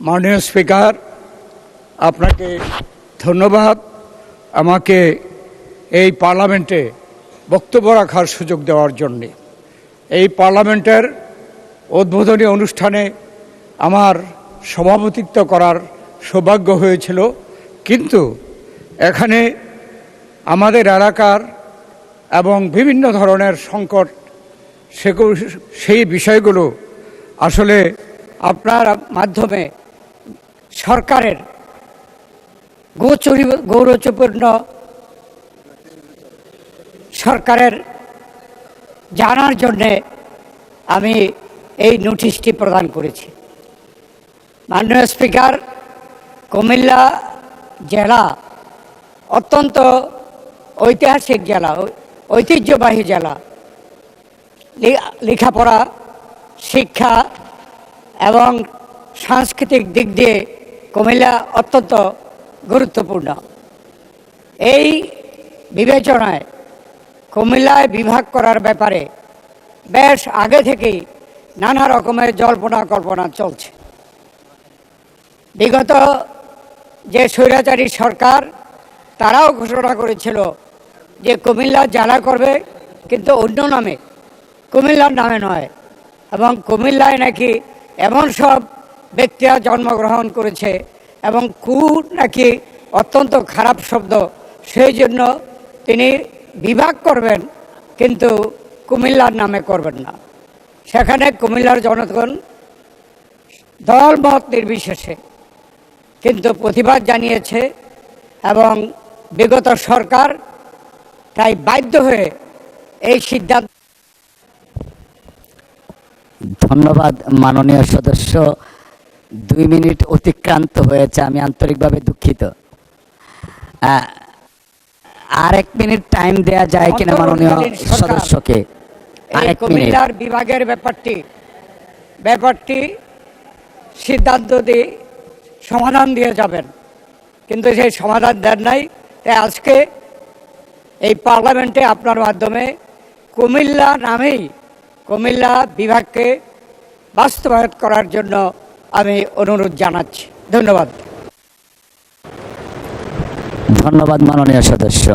মাননীয় স্পিকার, আপনাকে ধন্যবাদ আমাকে এই পার্লামেন্টে বক্তব্য রাখার সুযোগ দেওয়ার জন্যে। এই পার্লামেন্টের উদ্বোধনী অনুষ্ঠানে আমার সভাপতিত্ব করার সৌভাগ্য হয়েছিল, কিন্তু এখানে আমাদের এলাকার এবং বিভিন্ন ধরনের সংকট সেই বিষয়গুলো আসলে আপনার মাধ্যমে সরকারের গৌরবপূর্ণ সরকারের জানার জন্যে আমি এই নোটিশটি প্রদান করেছি। মাননীয় স্পিকার, কুমিল্লা জেলা অত্যন্ত ঐতিহাসিক জেলা, ঐতিহ্যবাহী জেলা। লেখাপড়া, শিক্ষা এবং সাংস্কৃতিক দিক দিয়ে কুমিল্লা অত্যন্ত গুরুত্বপূর্ণ। এই বিবেচনায় কুমিল্লায় বিভাগ করার ব্যাপারে বেশ আগে থেকেই নানা রকমের জল্পনা কল্পনা চলছে। বিগত যে স্বৈরাচারী সরকার, তারাও ঘোষণা করেছিল যে কুমিল্লা জেলা করবে, কিন্তু অন্য নামে, কুমিল্লার নামে নয়। এবং কুমিল্লায় নাকি এমন সব ব্যক্তিরা জন্মগ্রহণ করেছে এবং নাকি অত্যন্ত খারাপ শব্দ, সেই জন্য তিনি বিভাগ করবেন কিন্তু কুমিল্লার নামে করবেন না। সেখানে কুমিল্লার জনগণ দল মত নির্বিশেষে কিন্তু প্রতিবাদ জানিয়েছে এবং বিগত সরকার তাই বাধ্য হয়ে এই সিদ্ধান্ত। ধন্যবাদ মাননীয় সদস্য। 2 মিনিট অতিক্রান্ত হয়েছে, আমি আন্তরিকভাবে দুঃখিত। আর 1 মিনিট টাইম দেয়া যায় কিনা মাননীয় সদস্যকে? কুমিল্লার বিভাগের ব্যাপারটি সিদ্ধান্ত দিয়ে সমাধান দিয়ে যাবেন, কিন্তু সেই সমাধান দেন নাই। তাই আজকে এই পার্লামেন্টে আপনার মাধ্যমে কুমিল্লা নামেই কুমিল্লা বিভাগকে বাস্তবায়ন করার জন্য আমি অনুরোধ জানাচ্ছি। ধন্যবাদ। ধন্যবাদ মাননীয় সদস্য।